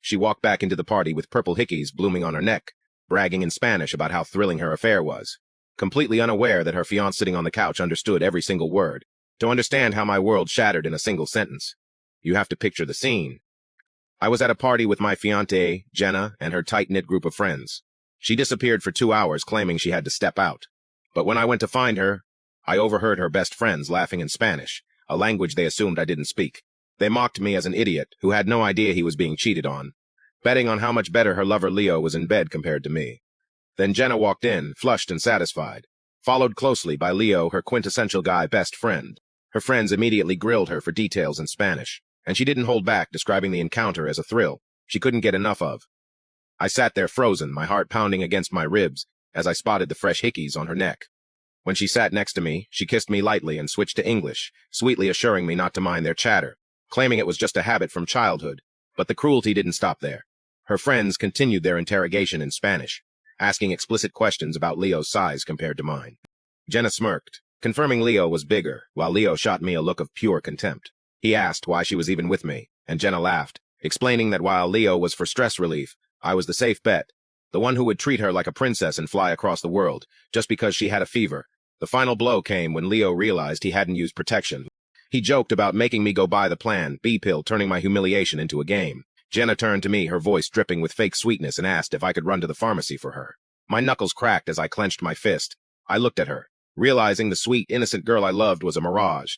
She walked back into the party with purple hickeys blooming on her neck, bragging in Spanish about how thrilling her affair was, completely unaware that her fiancé sitting on the couch understood every single word. To understand how my world shattered in a single sentence, you have to picture the scene. I was at a party with my fiancée, Jenna, and her tight-knit group of friends. She disappeared for 2 hours, claiming she had to step out. But when I went to find her, I overheard her best friends laughing in Spanish, a language they assumed I didn't speak. They mocked me as an idiot who had no idea he was being cheated on, betting on how much better her lover Leo was in bed compared to me. Then Jenna walked in, flushed and satisfied, followed closely by Leo, her quintessential guy best friend. Her friends immediately grilled her for details in Spanish, and she didn't hold back, describing the encounter as a thrill she couldn't get enough of. I sat there frozen, my heart pounding against my ribs as I spotted the fresh hickeys on her neck. When she sat next to me, she kissed me lightly and switched to English, sweetly assuring me not to mind their chatter, claiming it was just a habit from childhood. But the cruelty didn't stop there. Her friends continued their interrogation in Spanish, asking explicit questions about Leo's size compared to mine. Jenna smirked, confirming Leo was bigger, while Leo shot me a look of pure contempt. He asked why she was even with me, and Jenna laughed, explaining that while Leo was for stress relief, I was the safe bet, the one who would treat her like a princess and fly across the world, just because she had a fever. The final blow came when Leo realized he hadn't used protection. He joked about making me go buy the Plan B pill, turning my humiliation into a game. Jenna turned to me, her voice dripping with fake sweetness, and asked if I could run to the pharmacy for her. My knuckles cracked as I clenched my fist. I looked at her, realizing the sweet, innocent girl I loved was a mirage.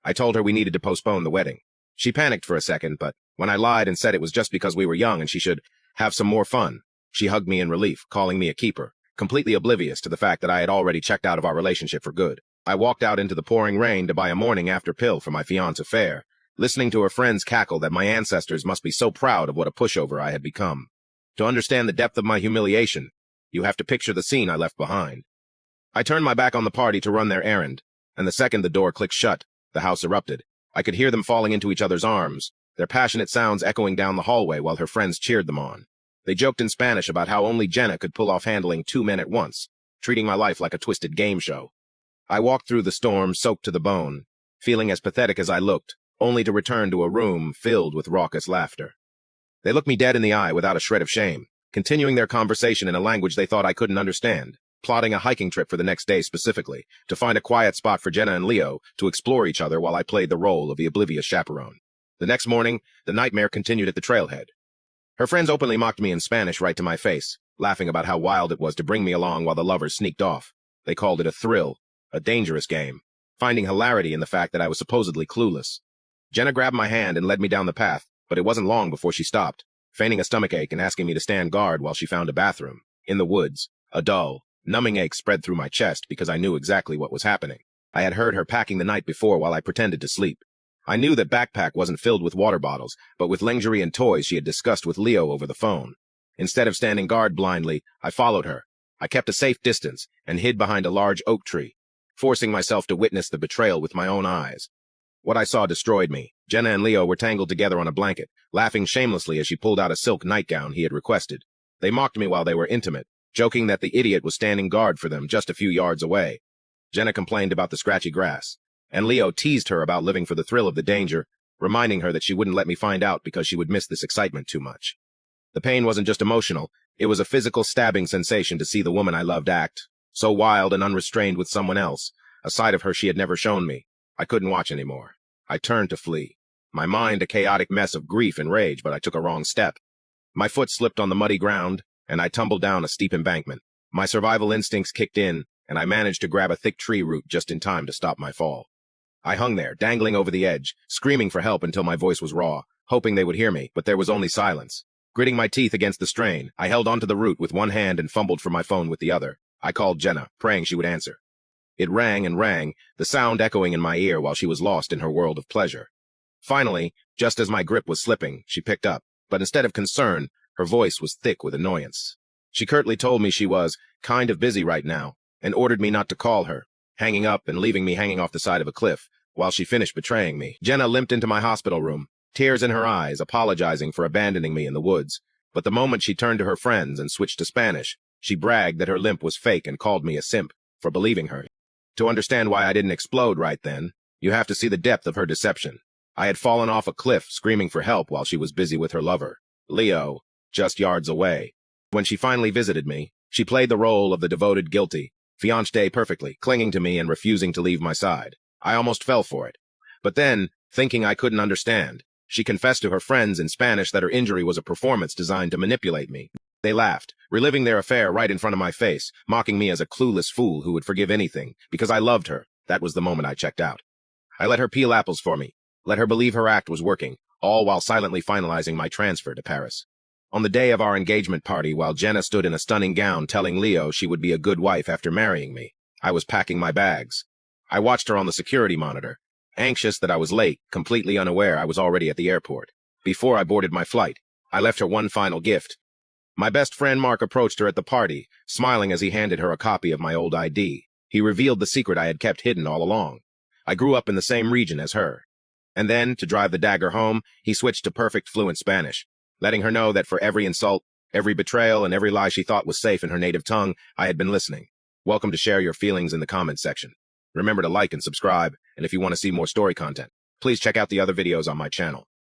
I told her we needed to postpone the wedding. She panicked for a second, but when I lied and said it was just because we were young and she should have some more fun, she hugged me in relief, calling me a keeper, completely oblivious to the fact that I had already checked out of our relationship for good. I walked out into the pouring rain to buy a morning after pill for my fiancé's affair, listening to her friends cackle that my ancestors must be so proud of what a pushover I had become. To understand the depth of my humiliation, you have to picture the scene I left behind. I turned my back on the party to run their errand, and the second the door clicked shut, the house erupted. I could hear them falling into each other's arms, their passionate sounds echoing down the hallway while her friends cheered them on. They joked in Spanish about how only Jenna could pull off handling 2 men at once, treating my life like a twisted game show. I walked through the storm, soaked to the bone, feeling as pathetic as I looked, only to return to a room filled with raucous laughter. They looked me dead in the eye without a shred of shame, continuing their conversation in a language they thought I couldn't understand, plotting a hiking trip for the next day specifically, to find a quiet spot for Jenna and Leo to explore each other while I played the role of the oblivious chaperone. The next morning, the nightmare continued at the trailhead. Her friends openly mocked me in Spanish right to my face, laughing about how wild it was to bring me along while the lovers sneaked off. They called it a thrill, a dangerous game, finding hilarity in the fact that I was supposedly clueless. Jenna grabbed my hand and led me down the path, but it wasn't long before she stopped, feigning a stomachache and asking me to stand guard while she found a bathroom. In the woods, a dull, numbing ache spread through my chest because I knew exactly what was happening. I had heard her packing the night before while I pretended to sleep. I knew that backpack wasn't filled with water bottles, but with lingerie and toys she had discussed with Leo over the phone. Instead of standing guard blindly, I followed her. I kept a safe distance and hid behind a large oak tree, forcing myself to witness the betrayal with my own eyes. What I saw destroyed me. Jenna and Leo were tangled together on a blanket, laughing shamelessly as she pulled out a silk nightgown he had requested. They mocked me while they were intimate, joking that the idiot was standing guard for them just a few yards away. Jenna complained about the scratchy grass, and Leo teased her about living for the thrill of the danger, reminding her that she wouldn't let me find out because she would miss this excitement too much. The pain wasn't just emotional, it was a physical stabbing sensation to see the woman I loved act, so wild and unrestrained with someone else, a side of her she had never shown me. I couldn't watch anymore. I turned to flee, my mind a chaotic mess of grief and rage, but I took a wrong step. My foot slipped on the muddy ground, and I tumbled down a steep embankment. My survival instincts kicked in, and I managed to grab a thick tree root just in time to stop my fall. I hung there, dangling over the edge, screaming for help until my voice was raw, hoping they would hear me, but there was only silence. Gritting my teeth against the strain, I held onto the root with one hand and fumbled for my phone with the other. I called Jenna, praying she would answer. It rang and rang, the sound echoing in my ear while she was lost in her world of pleasure. Finally, just as my grip was slipping, she picked up, but instead of concern, her voice was thick with annoyance. She curtly told me she was kind of busy right now, and ordered me not to call her, hanging up and leaving me hanging off the side of a cliff, while she finished betraying me. Jenna limped into my hospital room, tears in her eyes, apologizing for abandoning me in the woods. But the moment she turned to her friends and switched to Spanish, she bragged that her limp was fake and called me a simp for believing her. To understand why I didn't explode right then, you have to see the depth of her deception. I had fallen off a cliff, screaming for help while she was busy with her lover. Leo, just yards away. When she finally visited me, she played the role of the devoted guilty fiancée perfectly, clinging to me and refusing to leave my side. I almost fell for it. But then, thinking I couldn't understand, she confessed to her friends in Spanish that her injury was a performance designed to manipulate me. They laughed, reliving their affair right in front of my face, mocking me as a clueless fool who would forgive anything, because I loved her. That was the moment I checked out. I let her peel apples for me, let her believe her act was working, all while silently finalizing my transfer to Paris. On the day of our engagement party, while Jenna stood in a stunning gown telling Leo she would be a good wife after marrying me, I was packing my bags. I watched her on the security monitor, anxious that I was late, completely unaware I was already at the airport. Before I boarded my flight, I left her one final gift. My best friend Mark approached her at the party, smiling as he handed her a copy of my old ID. He revealed the secret I had kept hidden all along. I grew up in the same region as her. And then, to drive the dagger home, he switched to perfect fluent Spanish, letting her know that for every insult, every betrayal, and every lie she thought was safe in her native tongue, I had been listening. Welcome to share your feelings in the comments section. Remember to like and subscribe, and if you want to see more story content, please check out the other videos on my channel.